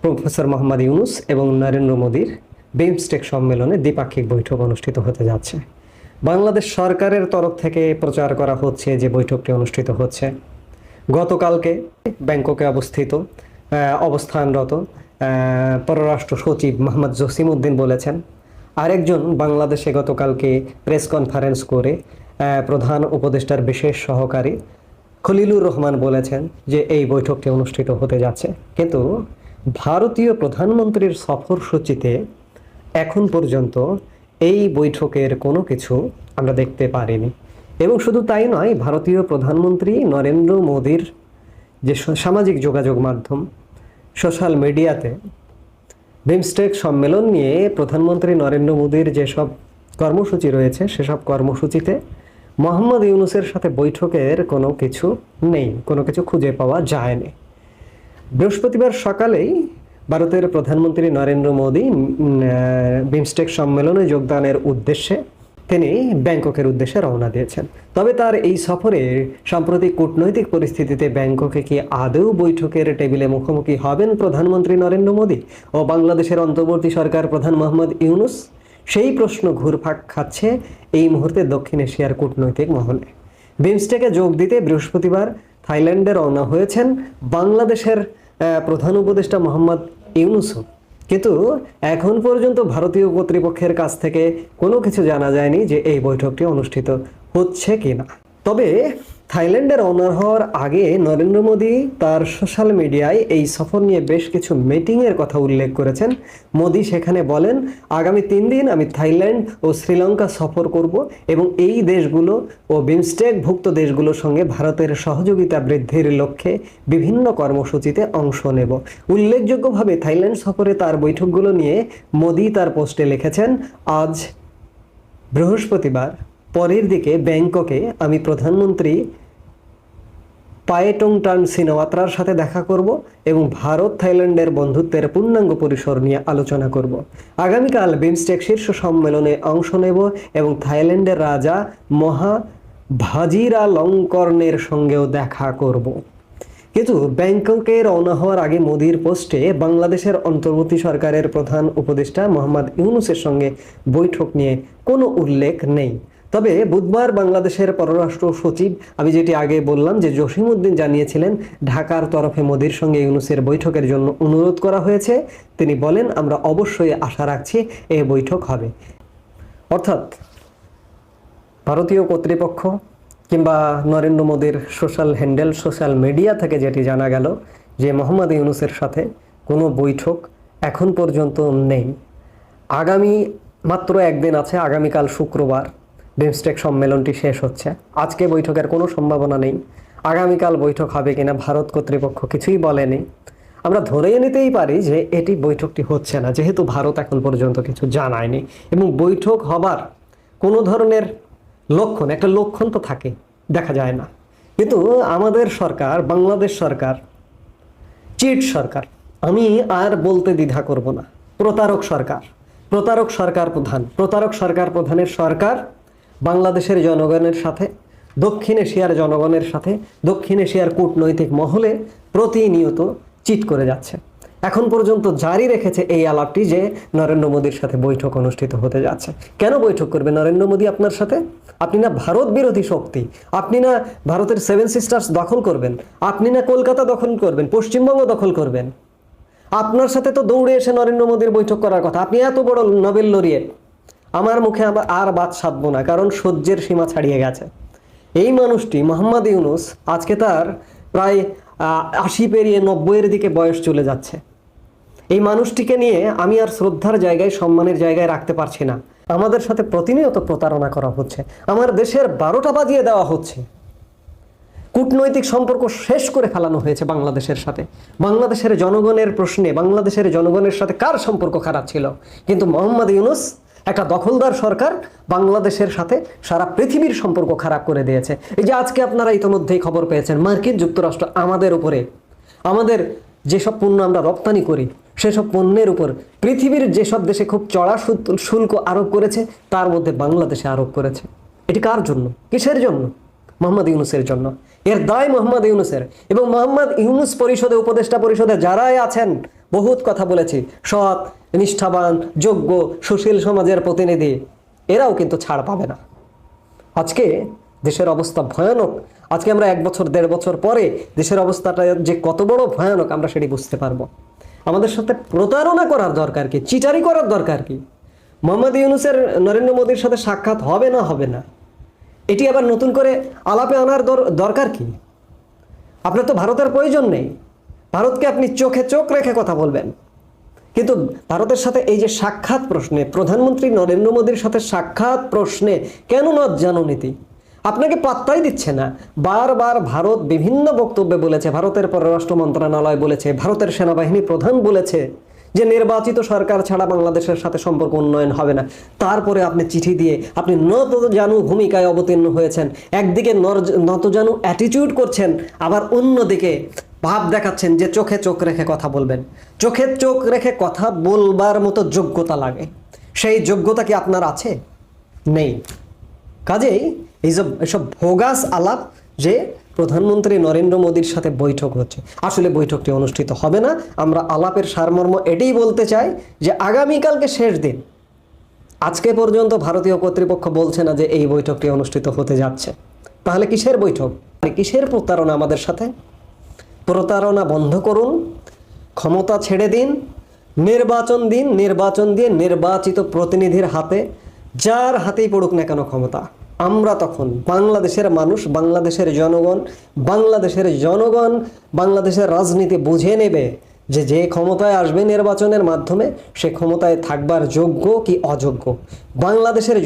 Professor Mohammad Yunus এবং নরেন্দ্র মোদীর বিমস্টেক সম্মেলনে দ্বিপাক্ষিক বৈঠক অনুষ্ঠিত হতে যাচ্ছে। বাংলাদেশ সরকারের তরফ থেকে প্রচার করা হচ্ছে যে বৈঠকটি অনুষ্ঠিত হচ্ছে। গতকালকে ব্যাংককে অবস্থানরত পররাষ্ট্র সচিব মোহাম্মদ জসিমউদ্দিন বলেছেন, আরেকজন বাংলাদেশে গতকালকে প্রেস কনফারেন্স করে প্রধান উপদেষ্টার বিশেষ সহকারী খলিলুর রহমান বলেছেন যে এই বৈঠকটি অনুষ্ঠিত হতে যাচ্ছে। কিন্তু ভারতীয় প্রধানমন্ত্রীর সফরসূচিতে এখন পর্যন্ত এই বৈঠকের কোনো কিছু আমরা দেখতে পারিনি। এবং শুধু তাই নয়, ভারতীয় প্রধানমন্ত্রী নরেন্দ্র মোদীর যে সামাজিক যোগাযোগ মাধ্যম সোশ্যাল মিডিয়াতে বিমস্টেক সম্মেলন নিয়ে প্রধানমন্ত্রী নরেন্দ্র মোদীর যেসব কর্মসূচি রয়েছে সেসব কর্মসূচিতে মোহাম্মদ ইউনূসের সাথে বৈঠকের কোনো কিছু নেই, কোনো কিছু খুঁজে পাওয়া যায়নি। বৃহস্পতিবার সকালেই ভারতের প্রধানমন্ত্রী নরেন্দ্র মোদী বিমস্টেক সম্মেলনে যোগদানের উদ্দেশ্যে তিনি ব্যাংককের উদ্দেশ্যে রওনা দিয়েছেন। তবে তার এই সফরে সাম্প্রতিক কূটনৈতিক পরিস্থিতিতে ব্যাংককে কি আদৌ বৈঠকের টেবিলে মুখোমুখি হবেন প্রধানমন্ত্রী নরেন্দ্র মোদী ও বাংলাদেশের অন্তর্বর্তী সরকার প্রধান মোহাম্মদ ইউনূস, সেই প্রশ্ন ঘুরপাক খাচ্ছে এই মুহূর্তে দক্ষিণ এশিয়ার কূটনৈতিক মহলে। বিমস্টেকে যোগ দিতে বৃহস্পতিবার থাইল্যান্ডে রওনা হয়েছেন বাংলাদেশের প্রধান উপদেষ্টা মোহাম্মদ ইউনূসও। কিন্তু এখন পর্যন্ত ভারতীয় কর্তৃপক্ষের কাছ থেকে কোনো কিছু জানা যায়নি যে এই বৈঠকটি অনুষ্ঠিত হচ্ছে কিনা। তবে থাইল্যান্ডে রওনা হওয়ার আগে নরেন্দ্র মোদী তার সোশ্যাল মিডিয়ায় এই সফর নিয়ে বেশ কিছু মিটিংয়ের কথা উল্লেখ করেছেন। মোদী সেখানে বলেন, আগামী 3 দিন আমি থাইল্যান্ড ও শ্রীলঙ্কা সফর করব এবং এই দেশগুলো ও বিমস্টেকভুক্ত দেশগুলোর সঙ্গে ভারতের সহযোগিতা বৃদ্ধির লক্ষ্যে বিভিন্ন কর্মসূচিতে অংশ নেব। উল্লেখযোগ্যভাবে থাইল্যান্ড সফরে তার বৈঠকগুলো নিয়ে মোদী তার পোস্টে লিখেছেন, আজ বৃহস্পতিবার পরের দিকে ব্যাংককে আমি প্রধানমন্ত্রী পায়েটংটান সিনাওয়াত্রার সাথে দেখা করব এবং ভারত থাইল্যান্ডের বন্ধুত্বের পূর্ণাঙ্গ পরিসর নিয়ে আলোচনা করব। আগামীকাল বিমস্টেক শীর্ষ সম্মেলনে অংশ নেব এবং থাইল্যান্ডের রাজা মহা ভাজিরালঙ্কর্নের সঙ্গেও দেখা করব। কিন্তু ব্যাংককে রওনা হওয়ার আগে মোদীর পোস্টে বাংলাদেশের অন্তর্বর্তী সরকারের প্রধান উপদেষ্টা মোহাম্মদ ইউনূসের সঙ্গে বৈঠক নিয়ে কোনো উল্লেখ নেই। তবে বুধবার বাংলাদেশের পররাষ্ট্র সচিব, আমি যেটি আগে বললাম যে জসিমউদ্দিন জানিয়েছিলেন ঢাকার তরফে মোদীর সঙ্গে ইউনূসের বৈঠকের জন্য অনুরোধ করা হয়েছে। তিনি বলেন, আমরা অবশ্যই আশা রাখছি এই বৈঠক হবে। অর্থাৎ ভারতীয় কর্তৃপক্ষ কিংবা নরেন্দ্র মোদীর সোশ্যাল মিডিয়া থেকে যেটি জানা গেল যে মোহাম্মদ ইউনূসের সাথে কোনো বৈঠক এখন পর্যন্ত নেই। আগামী মাত্র একদিন আছে, আগামীকাল শুক্রবার বিমস্টেক সম্মেলনটি শেষ হচ্ছে। আজকে বৈঠকের কোনো সম্ভাবনা নেই। আগামীকাল বৈঠক হবে কিনা ভারত কর্তৃপক্ষ কিছুই বলেনি। আমরা ধরেই নিতেই পারি যে এটি বৈঠকটি হচ্ছে না, যেহেতু ভারত এখন পর্যন্ত কিছু জানায়নি এবং বৈঠক হবার কোনো ধরনের একটা লক্ষণ তো থাকে, দেখা যায় না। কিন্তু আমাদের সরকার, বাংলাদেশ সরকার চিট সরকার, আমি আর বলতে দ্বিধা করব না, প্রতারক সরকার প্রধানের সরকার বাংলাদেশের জনগণের সাথে, দক্ষিণ এশিয়ার জনগণের সাথে, দক্ষিণ এশিয়ার কূটনৈতিক মহলে প্রতিনিয়ত চিট করে যাচ্ছে। এখন পর্যন্ত জারি রেখেছে এই আলাপটি যে নরেন্দ্র মোদীর সাথে বৈঠক অনুষ্ঠিত হতে যাচ্ছে। কেন বৈঠক করবে নরেন্দ্র মোদী আপনার সাথে? আপনি না ভারত বিরোধী শক্তি, আপনি না ভারতের 7 সিস্টার্স দখল করবেন, আপনি না কলকাতা দখল করবেন, পশ্চিমবঙ্গ দখল করবেন। আপনার সাথে তো দৌড়ে এসে নরেন্দ্র মোদীর বৈঠক করার কথা। আপনি এত বড় নোবেল লরিয়েট, আমার মুখে আর বাদ সাধবো না, কারণ সহ্যের সীমা ছাড়িয়ে গেছে। এই মানুষটি মোহাম্মদ ইউনূস আজকে তার প্রায় 80 পেরিয়ে 90-এর দিকে বয়স চলে যাচ্ছে। এই মানুষটিকে নিয়ে আমি আর শ্রদ্ধার জায়গায়, সম্মানের জায়গায় রাখতে পারছি না। আমাদের সাথে প্রতিনিয়ত প্রতারণা করা হচ্ছে, আমার দেশের 12টা বাজিয়ে দেওয়া হচ্ছে। কূটনৈতিক সম্পর্ক শেষ করে ফেলানো হয়েছে বাংলাদেশের সাথে। বাংলাদেশের জনগণের প্রশ্নে বাংলাদেশের জনগণের সাথে কার সম্পর্ক খারাপ ছিল? কিন্তু মোহাম্মদ ইউনূস, একটা দখলদার সরকার, বাংলাদেশের সাথে সারা পৃথিবীর সম্পর্ক খারাপ করে দিয়েছে। এই যে আজকে আপনারা ইতিমধ্যেই খবর পেয়েছেন, মার্কিন যুক্তরাষ্ট্র আমাদের উপরে, আমাদের যেসব পণ্য আমরা রপ্তানি করি সেসব পণ্যের উপর পৃথিবীর যেসব দেশে খুব চড়া শুল্ক আরোপ করেছে তার মধ্যে বাংলাদেশে আরোপ করেছে। এটি কার জন্য? কিসের জন্য? মোহাম্মদ ইউনূসের জন্য। এর দায় মোহাম্মদ ইউনূসের এবং মোহাম্মদ ইউনূস উপদেষ্টা পরিষদে যারাই আছেন, বহুত কথা বলেছি, সৎ, নিষ্ঠাবান, যোগ্য, সুশীল সমাজের প্রতিনিধি, এরাও কিন্তু ছাড় পাবে না। আজকে দেশের অবস্থা ভয়ানক। আজকে আমরা 1 বছর 1.5 বছর পরে দেশের অবস্থাটা যে কত বড় ভয়ানক আমরা সেটি বুঝতে পারবো। আমাদের সাথে প্রতারণা করার দরকার কি, চিটারি করার দরকার কি? মোহাম্মদ ইউনূসের নরেন্দ্র মোদীর সাথে সাক্ষাৎ হবে না হবে না, এটি আবার নতুন করে আলাপে আনার দরকার কি? আপনার তো ভারতের প্রয়োজন নেই, ভারতকে আপনি চোখে চোখ রেখে কথা বলবেন। কিন্তু ভারতের সাথে এই যে সাক্ষাৎ প্রশ্নে, প্রধানমন্ত্রী নরেন্দ্র মোদীর সাথে সাক্ষাৎ প্রশ্নে কেন লজ্জানুনীতি? আপনাকে পাত্তাই দিচ্ছে না। বারবার ভারত বিভিন্ন বক্তব্যে বলেছে, ভারতের পররাষ্ট্র মন্ত্রণালয় বলেছে, ভারতের সেনাবাহিনী প্রধান বলেছে যে নির্বাচিত সরকার ছাড়া বাংলাদেশের সাথে সম্পর্ক উন্নয়ন হবে না। তারপরে আপনি চিঠি দিয়ে আপনি নতজানু ভূমিকায় অবতীর্ণ হয়েছেন। একদিকে নতজানু অ্যাটিটিউড করছেন, আবার অন্যদিকে ভাব দেখাচ্ছেন যে চোখে চোখ রেখে কথা বলবেন। চোখে চোখ রেখে কথা বলবার মতো যোগ্যতা লাগে, সেই যোগ্যতা কি আপনার আছে? নেই। কাজেই এসব ভোগাস আলাপ যে প্রধানমন্ত্রী নরেন্দ্র মোদীর সাথে বৈঠক হচ্ছে, আসলে বৈঠকটি অনুষ্ঠিত হবে না। আমরা আলাপের সারমর্ম এটাই বলতে চাই যে আগামীকালকে শেষ দিন। আজকে পর্যন্ত ভারতীয় কর্তৃপক্ষ বলছে না যে এই বৈঠকটি অনুষ্ঠিত হতে যাচ্ছে। তাহলে কিসের বৈঠক? কিসের প্রতারণা আমাদের সাথে? প্রতারণা বন্ধ করুন, ক্ষমতা ছেড়ে দিন, নির্বাচন দিন, নির্বাচন দিয়ে নির্বাচিত প্রতিনিধির হাতে, যার হাতেই পড়ুক না কেন ক্ষমতা, আমরা তখন বাংলাদেশের মানুষ, বাংলাদেশের জনগণ বাংলাদেশের রাজনীতি বুঝে নেবে যে যে ক্ষমতায় আসবে নির্বাচনের মাধ্যমে সে ক্ষমতায় থাকবার যোগ্য কি অযোগ্য। বাংলাদেশের